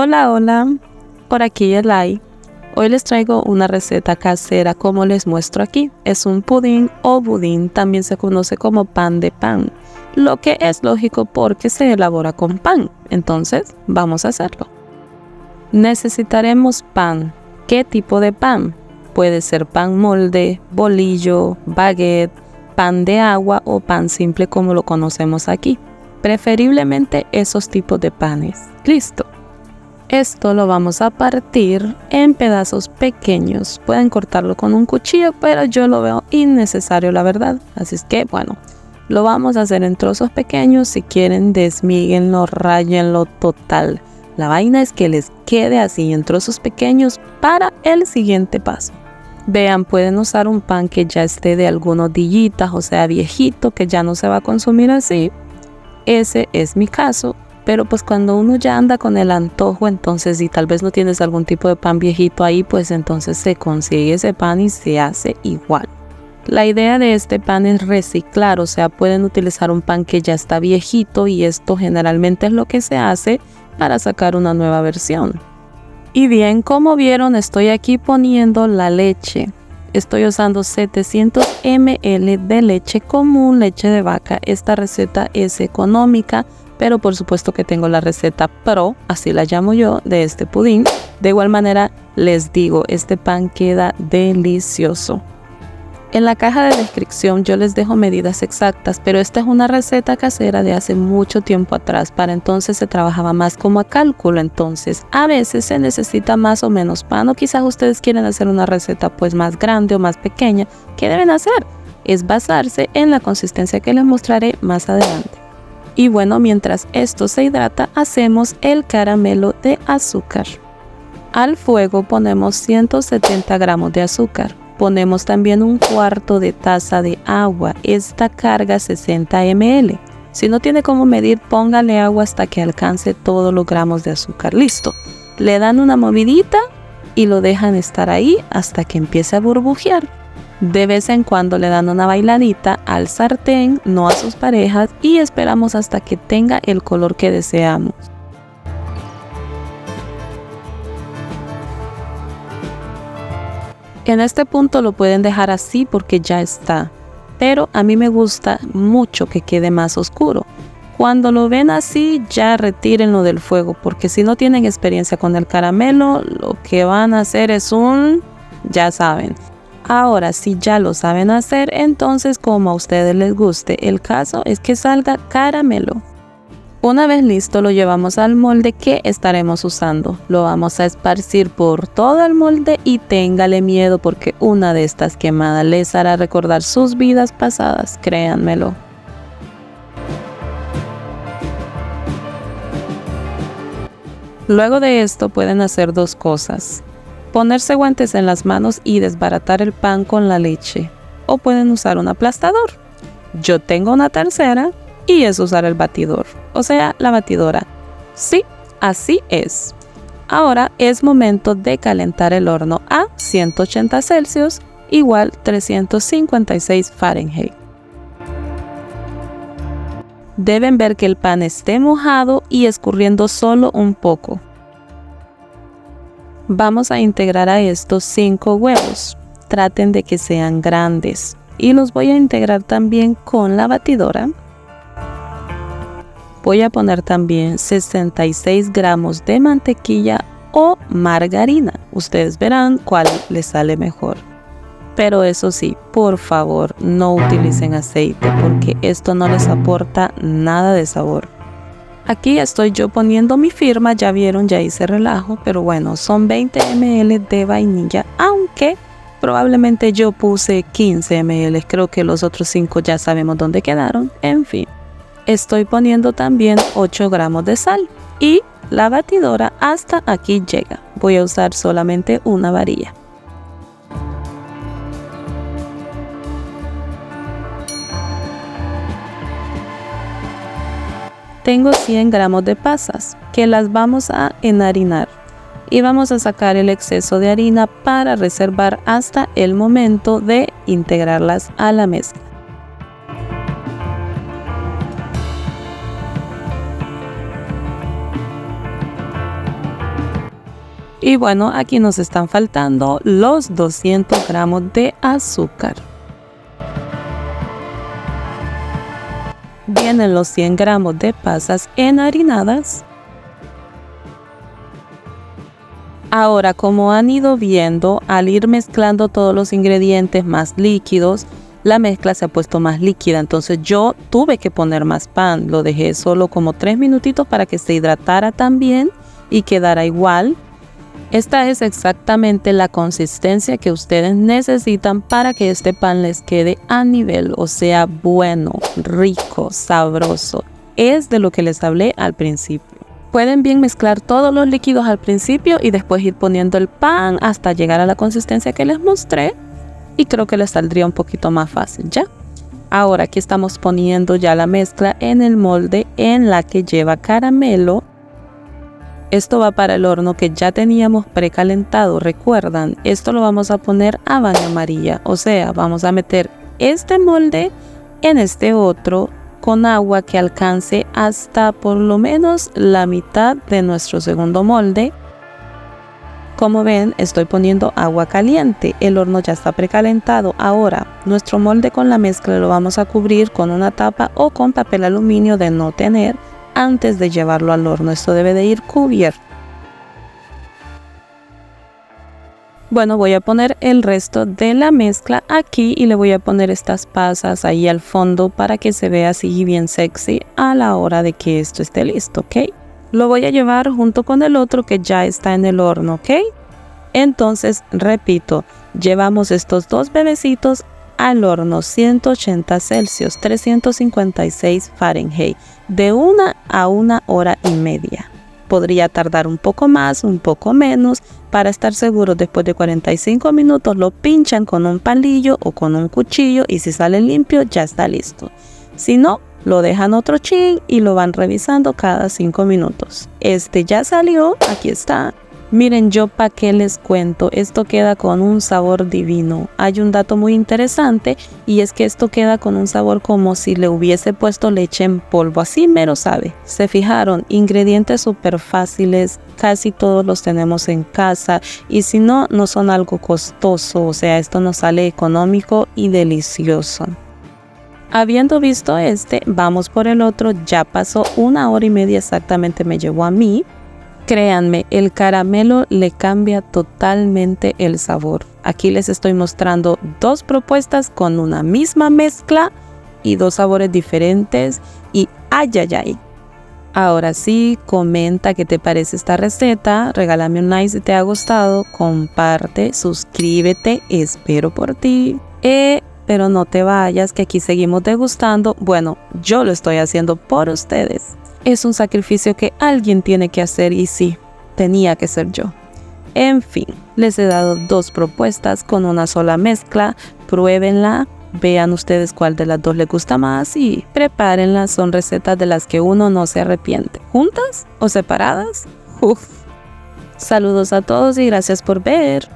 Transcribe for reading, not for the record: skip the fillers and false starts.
Hola, hola, por aquí Elay. Hoy les traigo una receta casera como les muestro aquí. Es un pudín o budín, también se conoce como pan de pan, lo que es lógico porque se elabora con pan. Entonces, vamos a hacerlo. Necesitaremos pan. ¿Qué tipo de pan? Puede ser pan molde, bolillo, baguette, pan de agua o pan simple como lo conocemos aquí. Preferiblemente esos tipos de panes. Listo. Esto lo vamos a partir en pedazos pequeños. Pueden cortarlo con un cuchillo, pero yo lo veo innecesario, la verdad. Así es que, bueno, lo vamos a hacer en trozos pequeños. Si quieren, desmíguenlo, ráyenlo total. La vaina es que les quede así en trozos pequeños para el siguiente paso. Vean, pueden usar un pan que ya esté de algunos dillitas, o sea, viejito, que ya no se va a consumir así. Ese es mi caso. Pero pues cuando uno ya anda con el antojo, entonces si tal vez no tienes algún tipo de pan viejito ahí, pues entonces se consigue ese pan y se hace igual. La idea de este pan es reciclar, o sea, pueden utilizar un pan que ya está viejito y esto generalmente es lo que se hace para sacar una nueva versión. Y bien, como vieron, estoy aquí poniendo la leche. Estoy usando 700 ml de leche común, leche de vaca. Esta receta es económica, pero por supuesto que tengo la receta pro, así la llamo yo, de este pudín. De igual manera, les digo, este pan queda delicioso. En la caja de descripción yo les dejo medidas exactas, pero esta es una receta casera de hace mucho tiempo atrás. Para entonces se trabajaba más como a cálculo, entonces a veces se necesita más o menos pan, o quizás ustedes quieren hacer una receta pues más grande o más pequeña. ¿Qué deben hacer? Es basarse en la consistencia que les mostraré más adelante. Y bueno, mientras esto se hidrata, hacemos el caramelo de azúcar. Al fuego ponemos 170 gramos de azúcar. Ponemos también un cuarto de taza de agua. Esta carga 60 ml. Si no tiene cómo medir, póngale agua hasta que alcance todos los gramos de azúcar. Listo. Le dan una movidita y lo dejan estar ahí hasta que empiece a burbujear. De vez en cuando le dan una bailadita al sartén, no a sus parejas, y esperamos hasta que tenga el color que deseamos. En este punto lo pueden dejar así porque ya está, pero a mí me gusta mucho que quede más oscuro. Cuando lo ven así, ya retírenlo del fuego, porque si no tienen experiencia con el caramelo, lo que van a hacer es ya saben. Ahora, si ya lo saben hacer, entonces como a ustedes les guste, el caso es que salga caramelo. Una vez listo, lo llevamos al molde que estaremos usando. Lo vamos a esparcir por todo el molde y téngale miedo porque una de estas quemadas les hará recordar sus vidas pasadas, créanmelo. Luego de esto pueden hacer dos cosas. Ponerse guantes en las manos y desbaratar el pan con la leche. O pueden usar un aplastador. Yo tengo una tercera y es usar el batidor, o sea, la batidora. Sí, así es. Ahora es momento de calentar el horno a 180 Celsius, igual 356 Fahrenheit. Deben ver que el pan esté mojado y escurriendo solo un poco. Vamos a integrar a estos 5 huevos. Traten de que sean grandes. Y los voy a integrar también con la batidora. Voy a poner también 66 gramos de mantequilla o margarina. Ustedes verán cuál les sale mejor. Pero eso sí, por favor, no utilicen aceite porque esto no les aporta nada de sabor. Aquí estoy yo poniendo mi firma, ya vieron, ya hice relajo, pero bueno, son 20 ml de vainilla, aunque probablemente yo puse 15 ml, creo que los otros 5 ya sabemos dónde quedaron, en fin. Estoy poniendo también 8 gramos de sal y la batidora hasta aquí llega. Voy a usar solamente una varilla. Tengo 100 gramos de pasas que las vamos a enharinar y vamos a sacar el exceso de harina para reservar hasta el momento de integrarlas a la mezcla. Y bueno, aquí nos están faltando los 200 gramos de azúcar. Vienen los 100 gramos de pasas enharinadas. Ahora, como han ido viendo, al ir mezclando todos los ingredientes más líquidos, la mezcla se ha puesto más líquida. Entonces yo tuve que poner más pan. Lo dejé solo como 3 minutitos para que se hidratara también y quedara igual. Esta es exactamente la consistencia que ustedes necesitan para que este pan les quede a nivel, o sea, bueno, rico, sabroso. Es de lo que les hablé al principio. Pueden bien mezclar todos los líquidos al principio y después ir poniendo el pan hasta llegar a la consistencia que les mostré. Y creo que les saldría un poquito más fácil, ¿ya? Ahora aquí estamos poniendo ya la mezcla en el molde en la que lleva caramelo. Esto va para el horno que ya teníamos precalentado, recuerdan, esto lo vamos a poner a baño María, o sea, vamos a meter este molde en este otro con agua que alcance hasta por lo menos la mitad de nuestro segundo molde. Como ven, estoy poniendo agua caliente, el horno ya está precalentado. Ahora, nuestro molde con la mezcla lo vamos a cubrir con una tapa o con papel aluminio de no tener, antes de llevarlo al horno. Esto debe de ir cubierto. Bueno, voy a poner el resto de la mezcla aquí y le voy a poner estas pasas ahí al fondo para que se vea así bien sexy a la hora de que esto esté listo, ¿ok? Lo voy a llevar junto con el otro que ya está en el horno, ¿ok? Entonces, repito, llevamos estos dos bebecitos al horno 180 Celsius, 356 Fahrenheit, de 1 a 1 hora y media. Podría tardar un poco más, un poco menos. Para estar seguros, después de 45 minutos lo pinchan con un palillo o con un cuchillo y si sale limpio ya está listo. Si no, lo dejan otro chin y lo van revisando cada 5 minutos. Este ya salió, aquí está. Miren, yo para qué les cuento, esto queda con un sabor divino. Hay un dato muy interesante y es que esto queda con un sabor como si le hubiese puesto leche en polvo, así mero sabe. Se fijaron, ingredientes súper fáciles, casi todos los tenemos en casa y si no, no son algo costoso, o sea, esto nos sale económico y delicioso. Habiendo visto este, vamos por el otro. Ya pasó 1 hora y media exactamente me llevó a mí. Créanme, el caramelo le cambia totalmente el sabor. Aquí les estoy mostrando 2 propuestas con una misma mezcla y 2 sabores diferentes y ay, ay, ay. Ahora sí, comenta qué te parece esta receta, regálame un like si te ha gustado, comparte, suscríbete, espero por ti. Pero no te vayas, que aquí seguimos degustando. Bueno, yo lo estoy haciendo por ustedes. Es un sacrificio que alguien tiene que hacer y sí, tenía que ser yo. En fin, les he dado 2 propuestas con una sola mezcla. Pruébenla, vean ustedes cuál de las 2 les gusta más y prepárenla. Son recetas de las que uno no se arrepiente. ¿Juntas o separadas? Uf. Saludos a todos y gracias por ver.